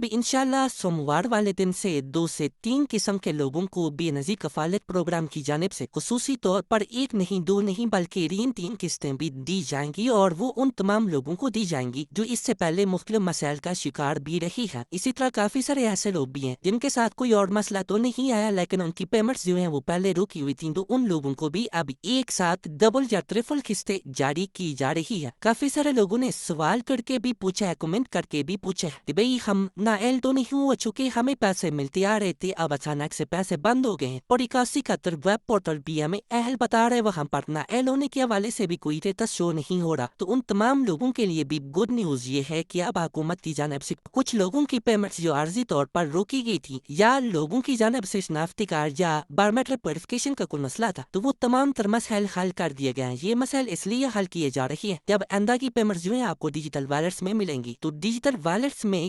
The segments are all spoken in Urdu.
بھی انشاءاللہ سوموار والے دن سے 2 سے 3 قسم کے لوگوں کو بے نظیر کفالت پروگرام کی جانب سے خصوصی طور پر 1 نہیں 2 نہیں بلکہ 3 قسطیں بھی دی جائیں گی، اور وہ ان تمام لوگوں کو دی جائیں گی جو اس سے پہلے مختلف مسائل کا شکار بھی رہی ہے۔ اسی طرح کافی سارے ایسے لوگ بھی ہیں جن کے ساتھ کوئی اور مسئلہ تو نہیں آیا لیکن ان کی پیمنٹس جو ہیں وہ پہلے رکی ہوئی تھیں، تو ان لوگوں کو بھی اب ایک ساتھ ڈبل یا ٹرپل قسطیں جاری کی جا رہی ہے۔ کافی سارے لوگوں نے سوال کر کے بھی پوچھا ہے، کمنٹ کر کے بھی پوچھا ہے کہ بھئی ہم نااہل تو نہیں ہوا چکے، ہمیں پیسے ملتے آ رہے تھے، اب اچانک سے پیسے بند ہو گئے ہیں، اور 8171 ویب پورٹل بھی ہمیں اہل بتا رہے، وہاں پر نااہل ہونے کے حوالے سے بھی کوئی اسٹیٹس شو نہیں ہو رہا۔ تو ان تمام لوگوں کے لیے بھی گڈ نیوز یہ ہے کہ اب حکومت کی جانب سے کچھ لوگوں کی پیمنٹس جو عارضی طور پر روکی گئی تھی، یا لوگوں کی جانب سے شناختی کارڈ یا بایومیٹرک ویریفیکیشن کا کوئی مسئلہ تھا، تو وہ تمام تر مسائل حل کر دیے گئے ہیں۔ یہ مسائل اس لیے حل کیے جا رہی ہے جب آئندہ کی پیمنٹس جو ہیں آپ کو ڈیجیٹل ویلٹس میں ملیں گی، تو ڈیجیٹل ویلٹس میں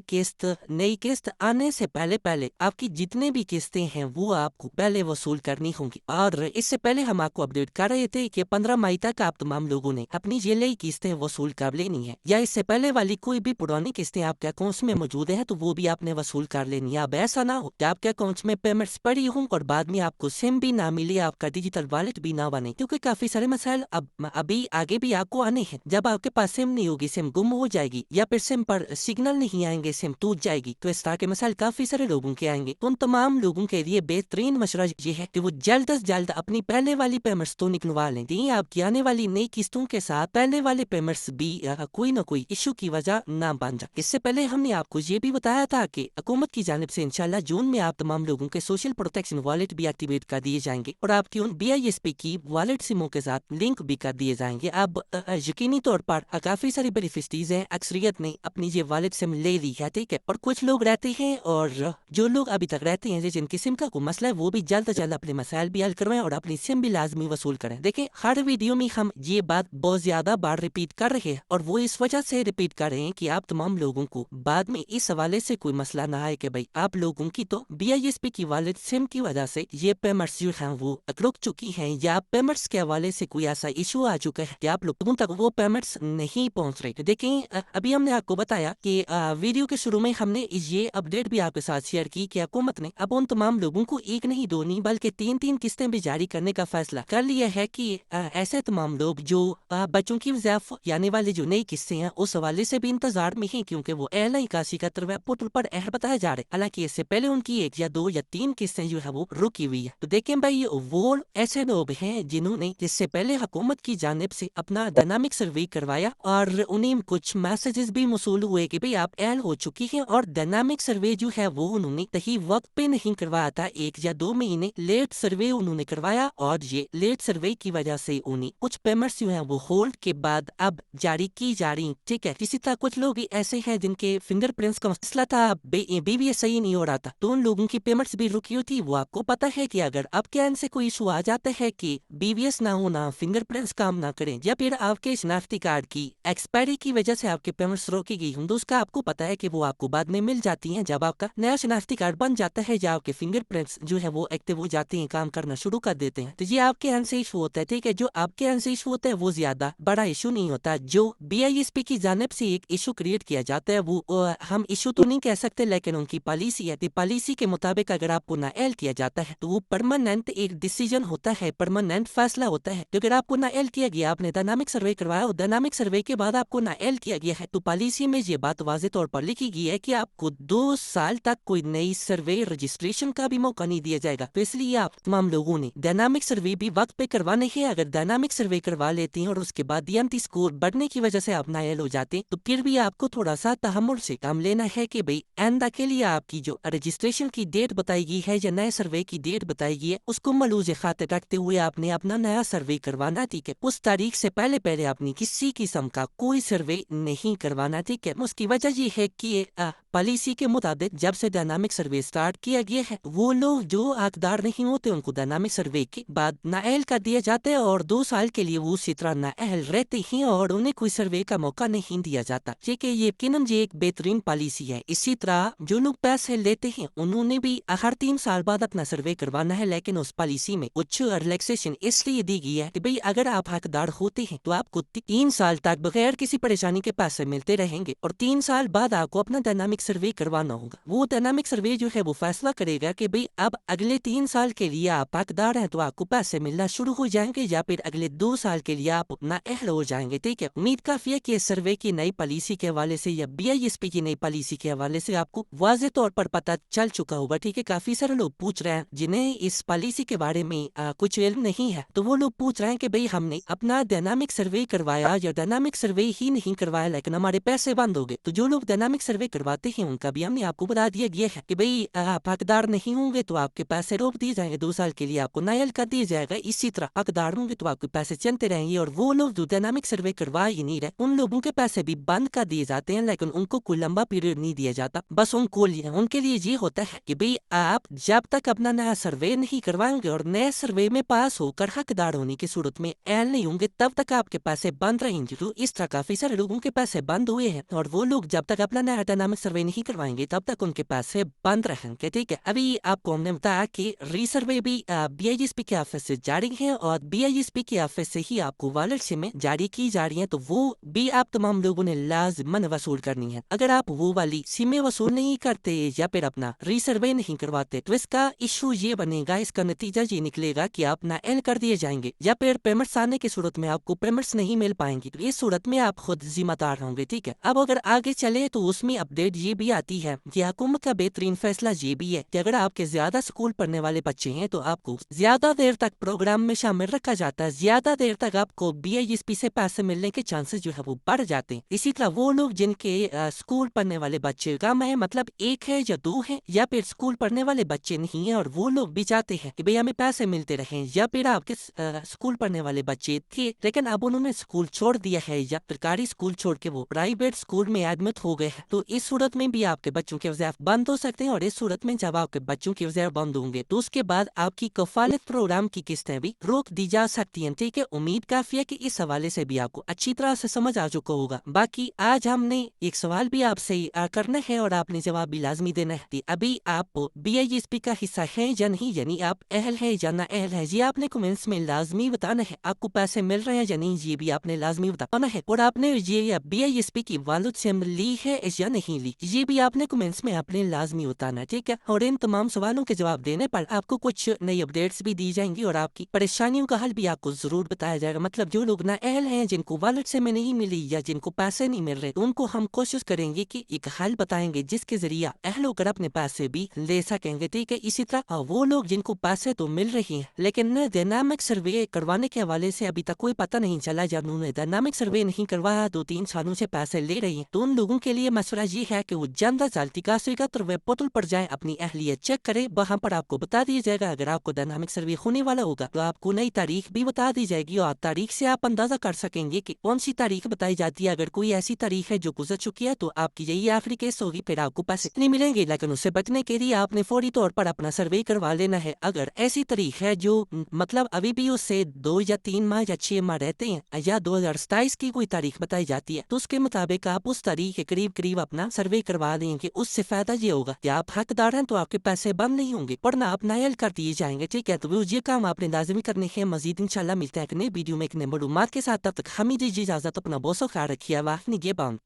نئی قسط آنے سے پہلے آپ کی جتنے بھی قسطیں ہیں وہ آپ کو پہلے وصول کرنی ہوں گی۔ اور اس سے پہلے ہم آپ کو اپڈیٹ کر رہے تھے کہ 15 مئی تک آپ تمام لوگوں نے اپنی یہ نئی قسطیں وصول کر لینی ہے، یا اس سے پہلے والی کوئی بھی پرانی قسطیں آپ کے اکاؤنٹس میں موجود ہیں تو وہ بھی آپ نے وصول کر لینی ہے۔ اب ایسا نہ ہو کہ آپ کے اکاؤنٹس میں پیمنٹس پڑی ہوں اور بعد میں آپ کو سم بھی نہ ملے، آپ کا ڈیجیٹل والیٹ بھی نہ بنے، کیونکہ کافی سارے مسائل ابھی آگے بھی آپ کو آنے ہیں۔ جب آپ کے پاس سم نہیں ہوگی، سم گم ہو جائے گی، یا پھر سم پر سگنل نہیں آئیں گے، سم ٹوٹ جائے گی، تو اس طرح کے مسائل کافی سارے لوگوں کے آئیں گے۔ تو ان تمام لوگوں کے لیے بہترین مشورہ یہ ہے کہ وہ جلد از جلد اپنی پہلے والی پیمنٹس تو نکلوا لیں، آپ کی آنے والی نئی قسطوں کے ساتھ پہلے والے پیمنٹس بھی کوئی نہ کوئی ایشو کی وجہ نہ بن جائے۔ اس سے پہلے ہم نے آپ کو یہ بھی بتایا تھا کہ حکومت کی جانب سے انشاءاللہ جون میں آپ تمام لوگوں کے سوشل پروٹیکشن والیٹ بھی ایکٹیویٹ کر دیے جائیں گے، اور آپ کی ان BISP کی والیٹ سموں کے ساتھ لنک بھی کر دیے جائیں گے۔ اب یقینی طور پر کافی ساری بینیفشریز ہیں، اکثریت نے اپنی یہ والیٹ سم لے لی ہے، ٹھیک ہے، اور کچھ لوگ رہتے ہیں، اور جو لوگ ابھی تک رہتے ہیں جن کی سم کا کوئی مسئلہ ہے وہ بھی جلد از جلد اپنے مسائل بھی حل کروائیں اور اپنی سم بھی لازمی وصول کریں۔ دیکھیں، ہر ویڈیو میں ہم یہ بات بہت زیادہ بار ریپیٹ کر رہے ہیں، اور وہ اس وجہ سے ریپیٹ کر رہے ہیں کہ آپ تمام لوگوں کو بعد میں اس حوالے سے کوئی مسئلہ نہ آئے کہ بھائی آپ لوگوں کی تو BISP کی والیٹ سم کی وجہ سے یہ پیمنٹس جو ہیں وہ رک چکی ہیں، یا پیمنٹس کے حوالے سے کوئی ایسا ایشو آ چکا ہے کہ آپ لوگوں تک وہ پیمنٹس نہیں پہنچ رہے۔ دیکھیں، ابھی ہم نے آپ کو بتایا کہ ویڈیو کے شروع میں ہم نے یہ اپڈیٹ بھی آپ کے ساتھ شیئر کی کہ حکومت نے اب ان تمام لوگوں کو 1 نہیں 2 نہیں بلکہ 3 قسطیں بھی جاری کرنے کا فیصلہ کر لیا ہے کہ ایسے تمام لوگ جو بچوں کی وظائف یعنی والے جو نئی قسطیں ہیں اس حوالے سے بھی انتظار میں ہیں، کیونکہ وہ اہل 8171 ویب پورٹل پر اہل بتایا جا رہے، حالانکہ اس سے پہلے ان کی 1 یا 2 یا 3 قسطیں جو ہے وہ رکی ہوئی ہے۔ تو دیکھیں بھائی، وہ ایسے لوگ ہیں جنہوں نے جس سے پہلے حکومت کی جانب سے اپنا ڈائنامک سروے کروایا، اور انہیں کچھ میسیجز بھی موصول ہوئے کہ بھئی آپ اہل ہو چکی ہیں، اور ڈائنامک سروے جو ہے وہ انہوں نے صحیح وقت پہ نہیں کروایا تھا، 1 یا 2 مہینے لیٹ سروے انہوں نے کروایا، اور یہ لیٹ سروے کی وجہ سے انہیں کچھ پیمنٹس جو ہیں وہ ہولڈ کے بعد اب جاری کی جا رہی ہیں، ٹھیک ہے۔ اسی طرح کچھ لوگ ایسے ہیں جن کے فنگر پرنٹس کا مسئلہ تھا، BVS صحیح نہیں ہو رہا تھا، تو ان لوگوں کی پیمنٹس بھی رکی ہوئی تھی۔ وہ آپ کو پتہ ہے کہ اگر آپ کے اینڈ سے کوئی ایشو آ جاتا ہے کہ BVS نہ ہونا، فنگر پرنٹس کام نہ کریں، یا پھر آپ کے شناختی کارڈ کی ایکسپائری کی وجہ سے آپ کے پیمنٹس روکی گئی ہوں، تو اس کا آپ کو پتہ ہے کہ وہ آپ کو بعد میں مل جاتی ہیں جب آپ کا نیا شناختی کارڈ بن جاتا ہے، یا آپ کے فنگر پرنٹس جو ہے وہ ایکٹیو ہو جاتے ہیں، کام کرنا شروع کر دیتے ہیں۔ تو یہ آپ کے اینڈ سے ایشو ہوتا ہے، ٹھیک ہے۔ جو آپ کے اینڈ سے ایشو ہوتا ہے وہ زیادہ بڑا ایشو نہیں ہوتا، جو BISP کی جانب سے ایک ایشو کریٹ کیا جاتا ہے وہ ہم ایشو تو نہیں کہہ سکتے، لیکن ان کی پالیسی ہے، پالیسی کے مطابق اگر آپ کو نااہل کیا جاتا ہے تو وہ پرماننٹ ایک ڈیسیجن ہوتا ہے، پرماننٹ فیصلہ ہوتا ہے۔ تو اگر آپ کو نااہل کیا گیا، آپ نے ڈائنامک سروے کروایا اور ڈائنامک سروے کے بعد آپ کو نااہل کیا گیا ہے، تو پالیسی میں یہ بات واضح طور پر لکھی گئی ہے کہ آپ کو 2 سال تک کوئی نئی سروے رجسٹریشن کا بھی موقع نہیں دیا جائے گا۔ تو اس لیے آپ تمام لوگوں نے ڈائنامک سروے بھی وقت پہ کروانے ہیں۔ اگر ڈائنامک سروے کروا لیتے ہیں اور اس کے بعد DMT اسکور بڑھنے کی وجہ سے آپ نااہل ہو جاتے ہیں، تو پھر بھی آپ کو تھوڑا سا تحمل سے کام لینا ہے کہ بھئی آئندہ کے لیے آپ کی جو رجسٹریشن کی ڈیٹ بتائی گئی ہے یا نئے سروے کی ڈیٹ بتائی گئی ہے، اس کو ملحوظ خاطر رکھتے ہوئے آپ نے اپنا نیا سروے کروانا، ٹھیک ہے۔ اس تاریخ سے پہلے اپنی کسی قسم کا کوئی سروے نہیں کروانا، ٹھیک ہے۔ اس کی وجہ یہ ہے کہ پالیسی کے مطابق جب سے ڈائنامک سروے سٹارٹ کیا گیا ہے، وہ لوگ جو حقدار نہیں ہوتے ان کو ڈائنامک سروے کے بعد نااہل کر دیا جاتا ہے، اور 2 سال کے لیے وہ اسی طرح نااہل رہتے ہیں اور انہیں کوئی سروے کا موقع نہیں دیا جاتا، ٹھیک ہے۔ یہ یقیناً یہ ایک بہترین پالیسی ہے۔ اسی طرح جو لوگ پیسے لیتے ہیں انہوں نے بھی ہر 3 سال بعد اپنا سروے کروانا ہے، لیکن اس پالیسی میں کچھ ریلیکسیشن اس لیے دی گئی ہے کہ بھئی اگر آپ حقدار ہوتے ہیں تو آپ کو 3 سال تک بغیر کسی پریشانی کے پیسے ملتے رہیں گے، اور 3 سال بعد آپ کو اپنا ڈائنامک ڈائنامک سروے کروانا ہوگا۔ وہ ڈائنامک سروے جو ہے وہ فیصلہ کرے گا کہ بھئی اب اگلے 3 سال کے لیے آپ حقدار ہیں تو آپ کو پیسے ملنا شروع ہو جائیں گے، یا پھر اگلے 2 سال کے لیے آپ اپنا اہل ہو جائیں گے، ٹھیک ہے۔ امید کافی ہے کہ اس سروے کی نئی پالیسی کے حوالے سے یا BISP کی نئی پالیسی کے حوالے سے آپ کو واضح طور پر پتہ چل چکا ہوگا، ٹھیک ہے۔ کافی سارے لوگ پوچھ رہے ہیں جنہیں اس پالیسی کے بارے میں کچھ علم نہیں ہے، تو وہ لوگ پوچھ رہے ہیں کہ بھئی ہم نے اپنا ڈائنامک سروے کروایا یا ڈائنامک سروے ہی نہیں کروایا لیکن ہمارے پیسے بند ہو گئے۔ تو جو لوگ ڈائنامک سروے کرواتے ہیں ان کا بھی ہم نے آپ کو بتا دیا گیا ہے کہ بھئی آپ حقدار نہیں ہوں گے تو آپ کے پیسے روک دیے جائیں گے، 2 سال کے لیے آپ کو نائل کر دیا جائے گا۔ اسی طرح حقدار ہوں گے تو آپ کے پیسے چلتے رہیں گے، اور وہ لوگ جو ڈائنامک سروے کروا ہی نہیں رہے ان لوگوں کے پیسے بھی بند کر دیے جاتے ہیں، لیکن ان کو کوئی لمبا پیریڈ نہیں دیا جاتا۔ بس ان کے لیے یہ ہوتا ہے کہ بھئی آپ جب تک اپنا نیا سروے نہیں کروائیں گے اور نئے سروے میں پاس ہو کر حقدار ہونے کی صورت میں اہل نہیں ہوں گے تب تک آپ کے پیسے بند رہیں گے۔ تو اس طرح کافی سارے لوگوں کے پیسے بند ہوئے ہیں، اور وہ لوگ جب تک اپنا نیا ڈائنامک سروے نہیں کروائیں گے تب تک ان کے پیسے بند رہیں گے، ٹھیک ہے۔ ابھی آپ کو ہم نے بتایا کہ ری سروے بھی BISP کے آفس سے جاری ہے، اور BISP کے آفس سے ہی آپ کو والٹ سمیں جاری کی جا رہی ہیں، تو وہ بھی آپ تمام لوگوں نے لازماً وصول کرنی ہے۔ اگر آپ وہ والی سمیں وصول نہیں کرتے یا پھر اپنا ری سروے نہیں کرواتے تو اس کا ایشو یہ بنے گا، اس کا نتیجہ یہ نکلے گا کہ آپ نائل کر دیے جائیں گے، یا پھر پیمنٹس آنے کی صورت میں آپ کو پیمنٹس نہیں مل پائیں گی، تو اس صورت میں آپ خود ذمہ دار ہوں گے، ٹھیک ہے۔ اب اگر آگے چلے تو اس میں اپڈیٹ یہ بھی آتی ہے کہ حکومت کا بہترین فیصلہ یہ بھی ہے کہ اگر آپ کے زیادہ اسکول پڑھنے والے بچے ہیں تو آپ کو زیادہ دیر تک پروگرام میں شامل رکھا جاتا ہے، زیادہ دیر تک آپ کو BISP سے پیسے ملنے کے چانسز جو ہے وہ بڑھ جاتے ہیں۔ اسی طرح وہ لوگ جن کے اسکول پڑھنے والے بچے کم ہیں، مطلب 1 ہے یا 2 ہیں، یا پھر اسکول پڑھنے والے بچے نہیں ہیں اور وہ لوگ بھی چاہتے ہیں کہ بھئی ہمیں پیسے ملتے رہیں، یا پھر آپ کے اسکول پڑھنے والے بچے تھے لیکن اب انہوں نے اسکول چھوڑ دیا ہے یا سرکاری اسکول چھوڑ کے وہ پرائیویٹ اسکول میں ایڈمٹ ہو گئے ہیں، تو اس صورت میں بھی آپ کے بچوں کے وظائف بند ہو سکتے ہیں، اور اس صورت میں جب آپ کے بچوں کے وظائف بند ہوں گے تو اس کے بعد آپ کی کفالت پروگرام کی قسطیں بھی روک دی جا سکتی ہیں، ٹھیک ہے۔ امید کافی ہے کہ اس حوالے سے بھی آپ کو اچھی طرح سے سمجھ آ چکا ہوگا۔ باقی آج ہم نے ایک سوال بھی آپ سے کرنا ہے اور آپ نے جواب بھی لازمی دینا ہے، ابھی آپ BISP کا حصہ ہیں یا نہیں، یعنی آپ اہل ہیں یا نہ اہل ہے، یہ آپ نے کمنٹس میں لازمی بتانا ہے۔ آپ کو پیسے مل رہے ہیں یا نہیں یہ بھی آپ نے لازمی بتانا ہے، اور آپ نے یہ BISP کی والد سے لی ہے یا نہیں لی یہ بھی آپ نے کمنٹس میں آپ نے لازمی بتانا ہے، ٹھیک ہے۔ اور ان تمام سوالوں کے جواب دینے پر آپ کو کچھ نئی اپڈیٹس بھی دی جائیں گی اور آپ کی پریشانیوں کا حل بھی آپ کو ضرور بتایا جائے گا۔ مطلب جو لوگ نہ اہل ہیں، جن کو والد سے میں نہیں ملی یا جن کو پیسے نہیں مل رہے، تو ان کو ہم کوشش کریں گے کہ ایک حل بتائیں گے جس کے ذریعہ اہل ہو کر اپنے پیسے بھی لے سکیں گے، ٹھیک ہے۔ اسی طرح وہ لوگ جن کو پیسے تو مل رہے ہیں لیکن ڈائنامک سروے کروانے کے حوالے سے ابھی تک کوئی پتہ نہیں چلا، جب انہوں نے ڈائنامک سروے نہیں کروایا 2-3 سالوں سے پیسے لے رہی ہیں، تو ان لوگوں کے لیے مشورہ یہ ہے کہ وہ جلد از جلد کا ویب پورٹل پر جائیں، اپنی اہلیت چیک کریں، وہاں پر آپ کو بتا دیا جائے گا اگر آپ کو ڈائنامک سروے ہونے والا ہوگا تو آپ کو نئی تاریخ بھی بتا دی جائے گی، اور تاریخ سے آپ اندازہ کر سکیں گے کہ کون سی تاریخ بتائی جاتی ہے۔ اگر کوئی ایسی تاریخ ہے جو گزر چکی ہے تو آپ کی یہی آخری کیس ہوگی، پھر آپ کو پیسے نہیں ملیں گے، لیکن اس سے بچنے کے لیے آپ نے فوری طور پر اپنا سروے کروا لینا ہے۔ اگر ایسی تاریخ ہے جو مطلب ابھی بھی اس سے 2 یا 3 ماہ یا 6 ماہ رہتے ہیں، یا 2027 کی کوئی تاریخ بتائی جاتی ہے، تو اس کے مطابق آپ اس تاریخ کے قریب اپنا سروے کروا دیں گے۔ اس سے فائدہ یہ ہوگا کہ آپ حقدار ہیں تو آپ کے پیسے بند نہیں ہوں گے، ورنہ آپ نائل کر دیے جائیں گے، ٹھیک ہے۔ تو یہ کام آپ نے لازمی کرنے ہیں۔ مزید انشاءاللہ ملتے ہیں ایک نئے ویڈیو میں ایک نئے معلومات کے ساتھ، تب تک ہمیں دیجیے اجازت، اپنا بہت سا خیال رکھیے، واخنی یہ بند۔